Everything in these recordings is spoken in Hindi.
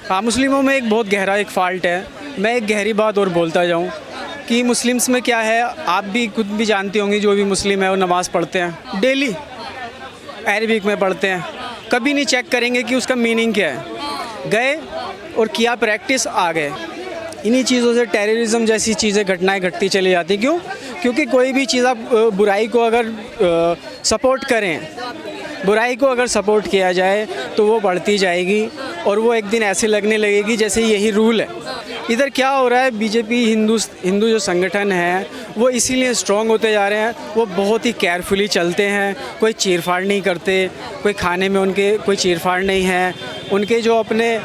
हाँ, मुस्लिमों में एक बहुत गहरा एक फ़ाल्ट है। मैं एक गहरी बात और बोलता जाऊँ कि मुस्लिम्स में क्या है, आप भी खुद भी जानती होंगी, जो भी मुस्लिम है वो नमाज़ पढ़ते हैं डेली, अरबिक में पढ़ते हैं, कभी नहीं चेक करेंगे कि उसका मीनिंग क्या है। गए और किया प्रैक्टिस, आ गए। इन्हीं चीज़ों से टेररिज्म जैसी चीज़ें, घटनाएं घटती चली जाती। क्यों? क्योंकि कोई भी चीज़ आप बुराई को अगर सपोर्ट करें, बुराई को अगर सपोर्ट किया जाए तो वो बढ़ती जाएगी और वो एक दिन ऐसे लगने लगेगी जैसे यही रूल है। इधर क्या हो रहा है, बीजेपी हिंदू जो संगठन है वो इसीलिए स्ट्रॉन्ग होते जा रहे हैं। वो बहुत ही केयरफुली चलते हैं, कोई चीरफाड़ नहीं करते, कोई खाने में उनके कोई चीरफाड़ नहीं है। उनके जो अपने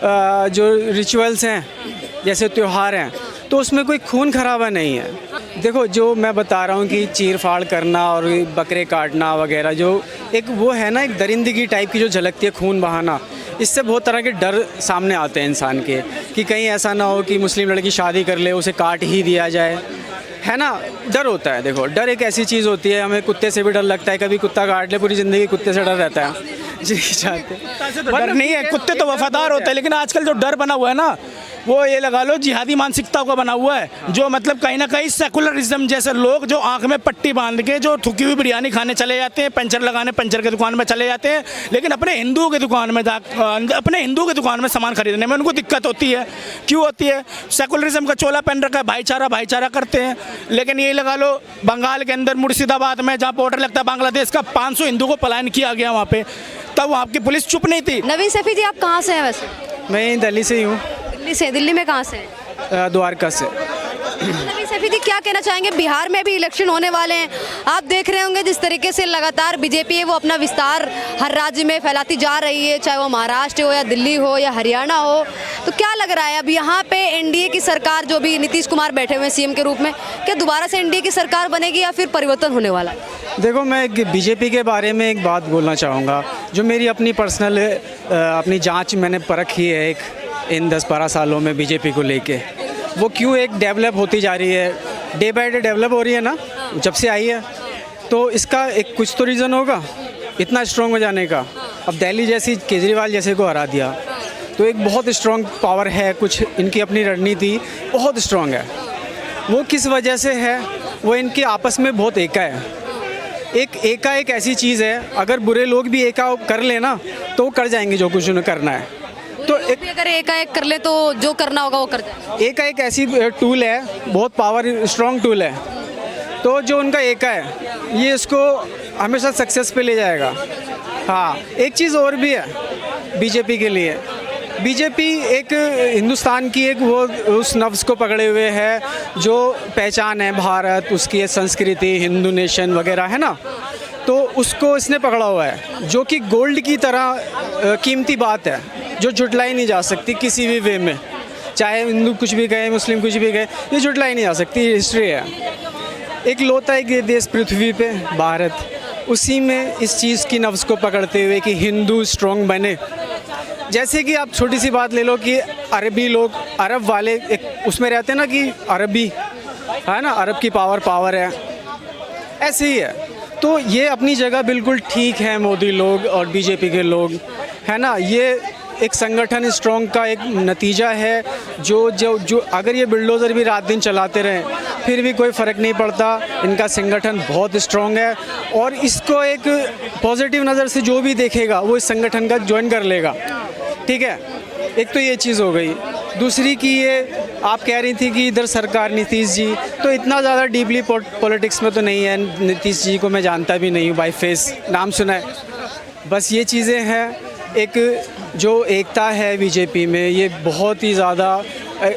जो रिचुअल्स हैं, जैसे त्यौहार हैं, तो उसमें कोई खून खराबा नहीं है। देखो, जो मैं बता रहा हूँ कि चीर फाड़ करना और बकरे काटना वगैरह, जो एक वो है ना, एक दरिंदगी टाइप की जो झलकती है, खून बहाना, इससे बहुत तरह के डर सामने आते हैं इंसान के कि कहीं ऐसा ना हो कि मुस्लिम लड़की शादी कर ले, उसे काट ही दिया जाए, है ना। डर होता है। देखो, डर एक ऐसी चीज़ होती है, हमें कुत्ते से भी डर लगता है, कभी कुत्ता काट ले पूरी ज़िंदगी कुत्ते से डर रहता है। जी चाहते डर नहीं है, कुत्ते तो वफादार होते हैं, लेकिन आजकल जो डर बना हुआ है ना, वो ये लगा लो जिहादी मानसिकता का बना हुआ है, जो मतलब कहीं ना कहीं सेकुलरिज्म जैसे लोग जो आंख में पट्टी बांध के जो थुकी हुई बिरयानी खाने चले जाते हैं, पंचर लगाने पंचर की दुकान में चले जाते हैं, लेकिन अपने हिंदुओं की दुकान में सामान खरीदने में उनको दिक्कत होती है। क्यों होती है? सेकुलरिज्म का चोला पहन रखा है, भाईचारा करते हैं। लेकिन ये लगा लो बंगाल के अंदर मुर्शिदाबाद में जहाँ बॉर्डर लगता है बांग्लादेश का, 500 हिंदू को पलायन किया गया वहाँ पे, तब वहाँ की पुलिस चुप नहीं थी। नवीन सैफी जी, आप कहाँ से हैं वैसे? मैं दिल्ली से ही हूँ। दिल्ली से? दिल्ली में कहाँ से? द्वारका से। नवीन सैफी जी, क्या कहना चाहेंगे? बिहार में भी इलेक्शन होने वाले हैं, आप देख रहे होंगे जिस तरीके से लगातार बीजेपी है वो अपना विस्तार हर राज्य में फैलाती जा रही है, चाहे वो महाराष्ट्र हो या दिल्ली हो या हरियाणा हो। तो क्या लग रहा है अब यहाँ पे एनडीए की सरकार, जो भी नीतीश कुमार बैठे हुए हैं सीएम के रूप में, क्या दोबारा से एनडीए की सरकार बनेगी या फिर परिवर्तन होने वाला है? देखो, मैं बीजेपी के बारे में एक बात बोलना चाहूँगा, जो मेरी अपनी पर्सनल अपनी जांच मैंने परखी है इन 10-12 सालों में बीजेपी को लेके। वो क्यों एक डेवलप होती जा रही है, डे बाय डे डेवलप हो रही है ना, जब से आई है। तो इसका एक कुछ तो रीज़न होगा इतना स्ट्रॉन्ग हो जाने का। अब दिल्ली जैसी, केजरीवाल जैसे को हरा दिया, तो एक बहुत स्ट्रॉन्ग पावर है, कुछ इनकी अपनी रणनीति बहुत स्ट्रॉन्ग है। वो किस वजह से है? वो इनके आपस में बहुत एका है। एक ऐसी चीज़ है, अगर बुरे लोग भी एका कर लेना तो वो कर जाएंगे जो कुछ उन्हें करना है। तो एक अगर एकाएक कर ले तो जो करना होगा वो कर जाए। एक ऐसी टूल है, बहुत पावर स्ट्रॉन्ग टूल है, तो जो उनका एका है ये इसको हमेशा सक्सेस पे ले जाएगा। हाँ, एक चीज़ और भी है बीजेपी के लिए। बीजेपी एक हिंदुस्तान की एक वो उस नफ्स को पकड़े हुए है, जो पहचान है भारत, उसकी संस्कृति, हिंदू नेशन वगैरह है ना, तो उसको इसने पकड़ा हुआ है, जो कि गोल्ड की तरह कीमती बात है, जो जुटलाई नहीं जा सकती किसी भी वे में। चाहे हिंदू कुछ भी कहे, मुस्लिम कुछ भी कहे, ये जुटलाई नहीं जा सकती, हिस्ट्री है। एक लौता एक देश पृथ्वी पे भारत, उसी में इस चीज़ की नफ्स को पकड़ते हुए कि हिंदू स्ट्रॉन्ग बने। जैसे कि आप छोटी सी बात ले लो कि अरबी लोग, अरब वाले एक उसमें रहते हैं ना कि अरबी है ना, अरब की पावर है, ऐसे ही है। तो ये अपनी जगह बिल्कुल ठीक है, मोदी लोग और बीजेपी के लोग, है ना। ये एक संगठन स्ट्रॉन्ग का एक नतीजा है, जो अगर ये बिल्डोज़र भी रात दिन चलाते रहें फिर भी कोई फ़र्क नहीं पड़ता। इनका संगठन बहुत स्ट्रॉन्ग है और इसको एक पॉजिटिव नज़र से जो भी देखेगा वो इस संगठन का ज्वाइन कर लेगा। ठीक है, एक तो ये चीज़ हो गई। दूसरी कि ये आप कह रही थी कि इधर सरकार नीतीश जी, तो इतना ज़्यादा डीपली पॉलिटिक्स में तो नहीं है। नीतीश जी को मैं जानता भी नहीं हूँ, बाय फेस नाम सुना है बस। ये चीज़ें हैं, एक जो एकता है बीजेपी में, ये बहुत ही ज़्यादा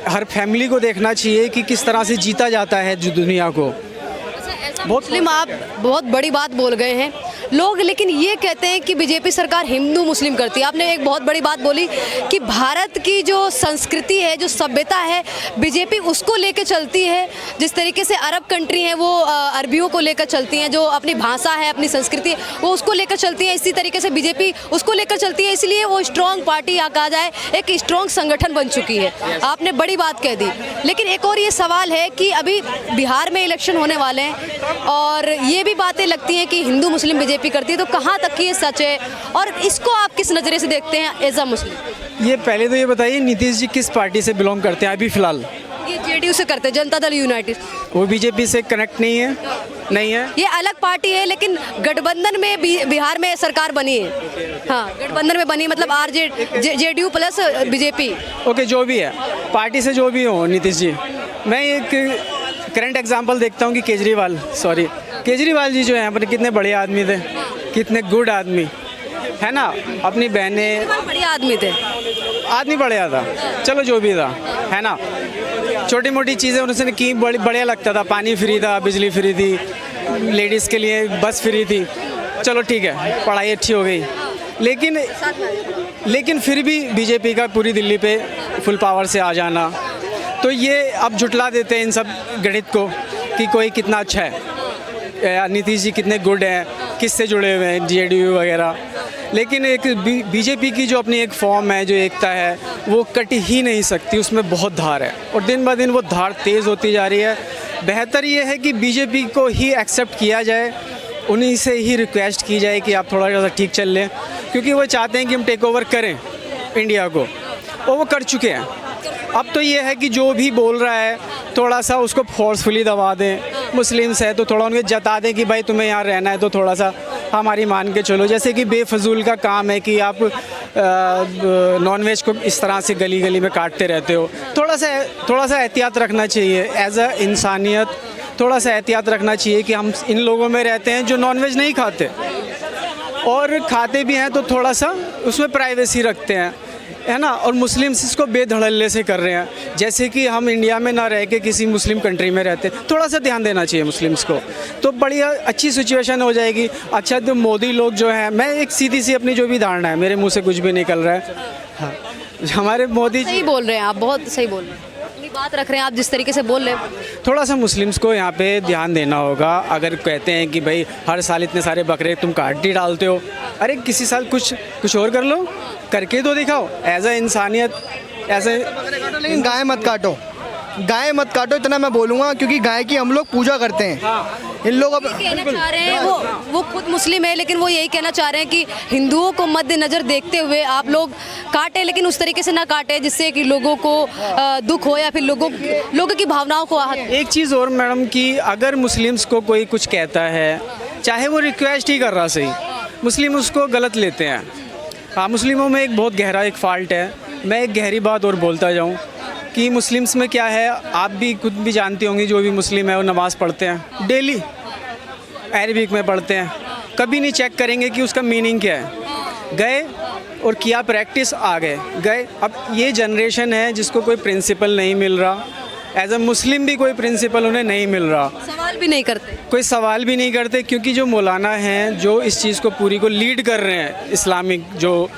हर फैमिली को देखना चाहिए कि किस तरह से जीता जाता है जो दुनिया को। मुस्लिम, आप बहुत बड़ी बात बोल गए हैं लोग, लेकिन ये कहते हैं कि बीजेपी सरकार हिंदू मुस्लिम करती है। आपने एक बहुत बड़ी बात बोली कि भारत की जो संस्कृति है, जो सभ्यता है, बीजेपी उसको लेकर चलती है। जिस तरीके से अरब कंट्री हैं वो अरबियों को लेकर चलती हैं, जो अपनी भाषा है, अपनी संस्कृति है, वो उसको लेकर चलती है। इसी तरीके से बीजेपी उसको लेकर चलती है, इसलिए वो स्ट्रॉन्ग पार्टी या कहा जाए एक स्ट्रॉन्ग संगठन बन चुकी है। आपने बड़ी बात कह दी, लेकिन एक और ये सवाल है कि अभी बिहार में इलेक्शन होने वाले हैं और ये भी बातें लगती हैं कि हिंदू मुस्लिम बीजेपी करती है, तो कहाँ तक ये सच है और इसको आप किस नज़रिए से देखते हैं एज अ मुस्लिम? ये पहले तो ये बताइए नीतीश जी किस पार्टी से बिलोंग करते हैं अभी फ़िलहाल? ये जेडीयू से करते हैं, जनता दल यूनाइटेड। वो बीजेपी से कनेक्ट नहीं है? नहीं है। ये अलग पार्टी है लेकिन गठबंधन में बिहार में सरकार बनी है। हाँ, गठबंधन में बनी, मतलब जेडीयू प्लस बीजेपी। ओके, जो भी है पार्टी से जो भी हो नीतीश जी, मैं एक करंट एग्जांपल देखता हूँ कि केजरीवाल जी जो हैं अपने कितने बड़े आदमी थे, कितने गुड आदमी है ना। अपनी बहनें, बड़े आदमी थे, आदमी बढ़िया था, चलो जो भी था है ना। छोटी मोटी चीज़ें उन्होंने की, बढ़िया लगता था। पानी फ्री था, बिजली फ्री थी, लेडीज़ के लिए बस फ्री थी, चलो ठीक है, पढ़ाई अच्छी हो गई। लेकिन फिर भी बीजेपी का पूरी दिल्ली पे फुल पावर से आ जाना, तो ये अब झुटला देते हैं इन सब गणित को कि कोई कितना अच्छा है, नीतीश जी कितने गुड हैं, किससे जुड़े हुए हैं, जेडीयू वगैरह। लेकिन एक बीजेपी की जो अपनी एक फॉर्म है, जो एकता है, वो कट ही नहीं सकती, उसमें बहुत धार है और दिन ब दिन वो धार तेज़ होती जा रही है। बेहतर ये है कि बीजेपी को ही एक्सेप्ट किया जाए, उन्हीं से ही रिक्वेस्ट की जाए कि आप थोड़ा सा ठीक चल लें, क्योंकि वो चाहते हैं कि हम टेक ओवर करें इंडिया को, और वो कर चुके हैं। अब तो ये है कि जो भी बोल रहा है थोड़ा सा उसको फोर्सफुली दबा दें। मुस्लिम्स है तो थोड़ा उन्हें जता दें कि भाई तुम्हें यहाँ रहना है तो थोड़ा सा हमारी मान के चलो। जैसे कि बेफजूल का काम है कि आप नॉनवेज को इस तरह से गली गली में काटते रहते हो। थोड़ा सा एहतियात रखना चाहिए, एज अ इंसानियत थोड़ा सा एहतियात रखना चाहिए कि हम इन लोगों में रहते हैं जो नॉनवेज नहीं खाते, और खाते भी हैं तो थोड़ा सा उसमें प्राइवेसी रखते हैं, है ना। और मुस्लिम्स इसको बेधड़ल्ले से कर रहे हैं, जैसे कि हम इंडिया में ना रह के किसी मुस्लिम कंट्री में रहते। थोड़ा सा ध्यान देना चाहिए मुस्लिम्स को, तो बढ़िया अच्छी सिचुएशन हो जाएगी। अच्छा, तो मोदी लोग जो हैं, मैं एक सीधी सी अपनी जो भी धारणा है, मेरे मुंह से कुछ भी निकल रहा है, हाँ, हमारे मोदी सही बोल रहे हैं आप, बहुत सही बोल रहे हैं, अपनी बात रख रहे हैं आप जिस तरीके से बोल रहे हैं। थोड़ा सा मुस्लिम्स को यहाँ पे ध्यान देना होगा। अगर कहते हैं कि भाई हर साल इतने सारे बकरे तुम काट ही डालते हो, अरे किसी साल कुछ और कर लो, करके तो दिखाओ एज अ इंसानियत। ऐसे लेकिन गाय मत काटो, इतना मैं बोलूँगा, क्योंकि गाय की हम लोग पूजा करते हैं। इन लोग अब कहना चाह रहे हैं, वो खुद मुस्लिम है लेकिन वो यही कहना चाह रहे हैं कि हिंदुओं को मद्देनजर देखते हुए आप लोग काटें, लेकिन उस तरीके से ना काटें जिससे कि लोगों को दुख हो या फिर लोगों की भावनाओं को आहत। एक चीज़ और मैडम, कि अगर मुस्लिम्स को कोई कुछ कहता है, चाहे वो रिक्वेस्ट ही कर रहा सही, मुस्लिम उसको गलत लेते हैं। हाँ, मुस्लिमों में एक बहुत गहरा एक फॉल्ट है। मैं एक गहरी बात और बोलता जाऊँ कि मुस्लिम्स में क्या है, आप भी खुद भी जानती होंगी, जो भी मुस्लिम है वो नमाज़ पढ़ते हैं डेली, अरबिक में पढ़ते हैं, कभी नहीं चेक करेंगे कि उसका मीनिंग क्या है। गए और किया प्रैक्टिस, आ गए। अब ये जनरेशन है जिसको कोई प्रिंसिपल नहीं मिल रहा, एज अ मुस्लिम भी कोई प्रिंसिपल उन्हें नहीं मिल रहा, सवाल भी नहीं करते, क्योंकि जो मौलाना हैं जो इस चीज़ को पूरी को लीड कर रहे हैं, इस्लामिक जो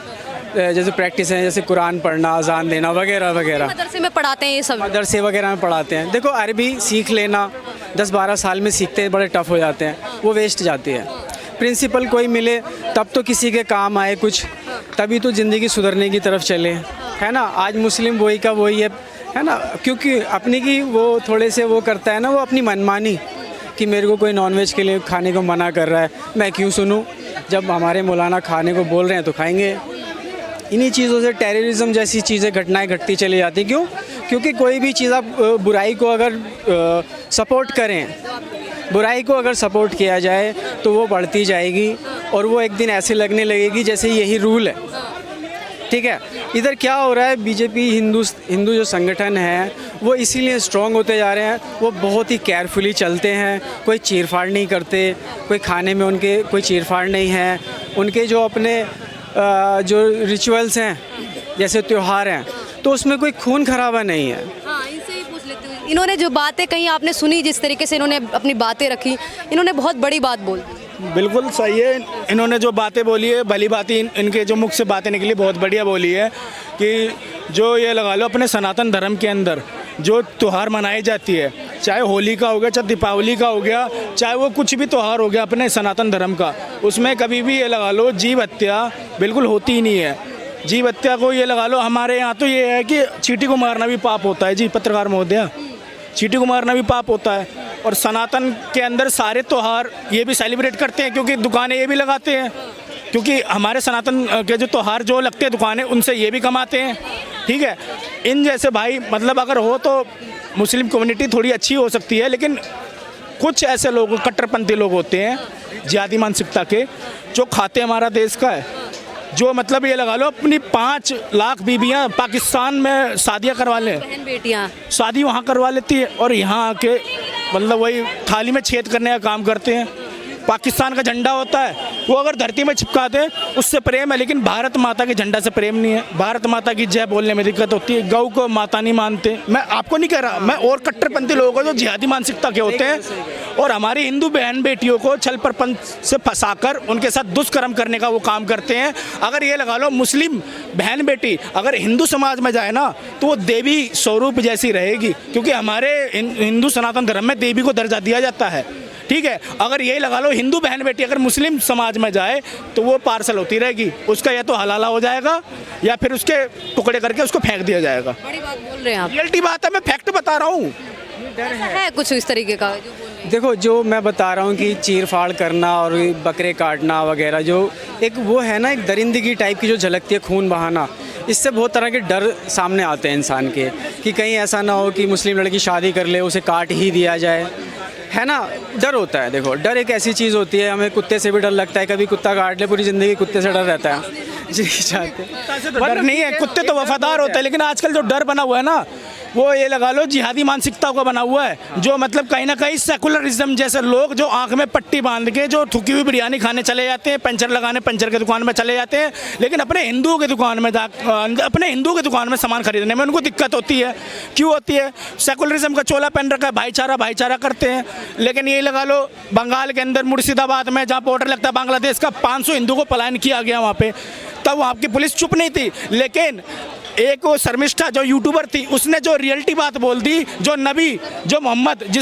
जैसे प्रैक्टिस है, जैसे कुरान पढ़ना, अजान देना वगैरह वगैरह, मदरसे में पढ़ाते हैं, ये सब मदरसे वगैरह में पढ़ाते हैं। देखो, अरबी सीख लेना 10-12 साल में सीखते हैं, बड़े टफ हो जाते हैं, वो वेस्ट जाती है। प्रिंसिपल कोई मिले तब तो किसी के काम आए कुछ, तभी तो ज़िंदगी सुधरने की तरफ चले, है ना। आज मुस्लिम वही का वही है ना, क्योंकि अपनी की वो थोड़े से वो करता है ना, वो अपनी मनमानी कि मेरे को कोई नॉनवेज के लिए खाने को मना कर रहा है, मैं क्यों सुनूं, जब हमारे मौलाना खाने को बोल रहे हैं तो खाएंगे। इन्हीं चीज़ों से टेररिज्म जैसी चीज़ें, घटनाएं घटती चली जाती। क्यों? क्योंकि कोई भी चीज़ आप बुराई को अगर सपोर्ट करें, बुराई को अगर सपोर्ट किया जाए तो वो बढ़ती जाएगी, और वो एक दिन ऐसे लगने लगेगी जैसे यही रूल है। ठीक है, इधर क्या हो रहा है, बीजेपी हिंदू जो संगठन है वो इसीलिए स्ट्रॉन्ग होते जा रहे हैं, वो बहुत ही केयरफुली चलते हैं, कोई चीरफाड़ नहीं करते, कोई खाने में उनके कोई चीरफाड़ नहीं है, उनके जो अपने जो रिचुअल्स हैं, जैसे त्यौहार हैं, तो उसमें कोई खून खराबा नहीं है। हाँ, इनसे ही पूछ लेते हैं। इन्होंने जो बातें कही आपने सुनी, जिस तरीके से इन्होंने अपनी बातें रखी, इन्होंने बहुत बड़ी बात बोल दी। बिल्कुल सही है, इन्होंने जो बातें बोली है, भली बात इनके जो मुख से बातें निकली बहुत बढ़िया बोली है, कि जो ये लगा लो अपने सनातन धर्म के अंदर जो त्यौहार मनाई जाती है, चाहे होली का हो गया, चाहे दीपावली का हो गया, चाहे वो कुछ भी त्यौहार हो गया अपने सनातन धर्म का, उसमें कभी भी ये लगा लो जीव हत्या बिल्कुल होती ही नहीं है। जीव हत्या को ये लगा लो, हमारे यहाँ तो ये है कि चींटी को मारना भी पाप होता है जी, पत्रकार महोदया, चींटी को मारना भी पाप होता है। और सनातन के अंदर सारे त्यौहार ये भी सेलिब्रेट करते हैं, क्योंकि दुकानें ये भी लगाते हैं, क्योंकि हमारे सनातन के जो त्योहार जो लगते हैं दुकानें, उनसे ये भी कमाते हैं। ठीक है, इन जैसे भाई मतलब अगर हो तो मुस्लिम कम्युनिटी थोड़ी अच्छी हो सकती है, लेकिन कुछ ऐसे लोग कट्टरपंथी लोग होते हैं जिहादी मानसिकता के, जो खाते हमारा देश का है, जो मतलब ये लगा लो अपनी 5 लाख बीबियां पाकिस्तान में शादियां करवा लें, बहन बेटियां शादी वहाँ करवा लेती है और यहाँ आके मतलब वही थाली में छेद करने का काम करते हैं। पाकिस्तान का झंडा होता है, वो अगर धरती में चिपका दे उससे प्रेम है, लेकिन भारत माता के झंडा से प्रेम नहीं है। भारत माता की जय बोलने में दिक्कत होती है। गौ को माता नहीं मानते। मैं आपको नहीं कह रहा, मैं और कट्टरपंथी लोगों को जो जिहादी मानसिकता के होते हैं और हमारी हिंदू बहन बेटियों को छल प्रपंच से फंसाकर उनके साथ दुष्कर्म करने का वो काम करते हैं। अगर ये लगा लो मुस्लिम बहन बेटी अगर हिंदू समाज में जाए ना, तो वो देवी स्वरूप जैसी रहेगी, क्योंकि हमारे हिंदू सनातन धर्म में देवी को दर्जा दिया जाता है। ठीक है, अगर यही लगा लो हिंदू बहन बेटी अगर मुस्लिम समाज में जाए तो वो पार्सल होती रहेगी, उसका या तो हलाला हो जाएगा या फिर उसके टुकड़े करके उसको फेंक दिया जाएगा। बड़ी बात बोल रहे हैं आप। रियलिटी बात है, मैं फैक्ट बता रहा हूँ। ऐसा है कुछ इस तरीके का जो बोल रहे हैं। देखो, जो मैं बता रहा हूँ कि चीर फाड़ करना और बकरे काटना वगैरह, जो एक वो है ना, एक दरिंदगी टाइप की जो झलकती है, खून बहाना, इससे बहुत तरह के डर सामने आते हैं इंसान के कि कहीं ऐसा ना हो कि मुस्लिम लड़की शादी कर ले, उसे काट ही दिया जाए, है ना। डर होता है। देखो, डर एक ऐसी चीज़ होती है, हमें कुत्ते से भी डर लगता है, कभी कुत्ता काट ले पूरी ज़िंदगी कुत्ते से डर रहता है। जी चाहते डर नहीं है, कुत्ते तो वफादार होते हैं, लेकिन आजकल जो डर बना हुआ है ना, वो ये लगा लो जिहादी मानसिकता का बना हुआ है, जो मतलब कहीं ना कहीं सेकुलरिज्म जैसे लोग जो आंख में पट्टी बांध के जो थुकी हुई बिरयानी खाने चले जाते हैं, पंचर लगाने पंचर के दुकान में चले जाते हैं, लेकिन अपने हिंदुओं के दुकान में अपने हिंदुओं के दुकान में सामान खरीदने में उनको दिक्कत होती है। क्यों होती है? सेकुलरिज्म का चोला पहन रखा है, भाईचारा भाईचारा करते हैं। लेकिन यही लगा लो बंगाल के अंदर मुर्शिदाबाद में जहाँ बॉर्डर लगता है बांग्लादेश का, 500 हिंदू को पलायन किया गया वहाँ पे, तब वहाँ की पुलिस चुप नहीं थी। लेकिन एक वो शर्मिष्ठा जो यूट्यूबर थी, उसने जो रियलिटी बात बोल दी, जो नबी जो मोहम्मद जिस